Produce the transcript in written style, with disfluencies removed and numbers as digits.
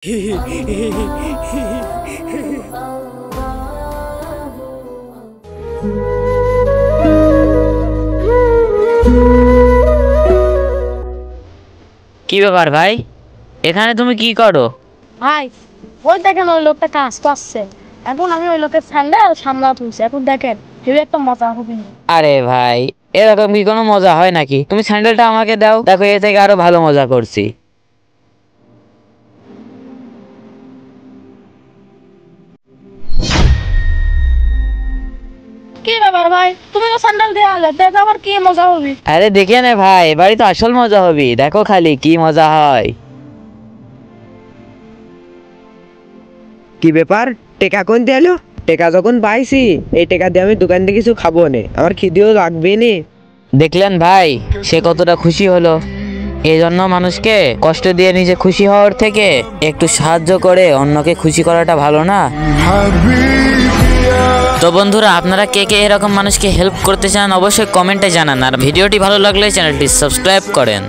কি ব্যাপার ভাই, এখানে তুমি কি করো? ভাই ওই দেখেন ওই লোকটা কাজ করছে। এখন আমি ওই লোকের স্যান্ডেল সামলা তুলছি। এখন দেখেন হেবি একটা মজা হবে। আরে ভাই, এরকম কি কোনো মজা হয় নাকি? তুমি স্যান্ডেলটা আমাকে দাও, দেখো এ থেকে আরো ভালো মজা করছি। কি ব্যাপার ভাই, তুমি তো স্যান্ডেল দিয়ে আলে, দেখ আবার কি মজা হবে। আরে দেখে নে ভাই, এবারই তো আসল মজা হবে, দেখো খালি কি মজা হয়। কি ব্যাপার, টেকা কোন দিয়ে এলো? টেকা যখন পাইছি এই টেকা দিয়ে আমি দোকান থেকে কিছু খাবো না, আমার খিদেও লাগবে নে। দেখলেন ভাই, সে কতটা খুশি হলো। এই জন্য মানুষকে কষ্ট দিয়ে নিজে খুশি হওয়ার থেকে একটু সাহায্য করে অন্যকে খুশি করাটা ভালো না? তো বন্ধুরা, আপনারা কে কে এরকম মানুষকে হেল্প করতে চান অবশ্যই কমেন্টে জানান, আর ভিডিওটি ভালো লাগলে চ্যানেলটি সাবস্ক্রাইব করেন।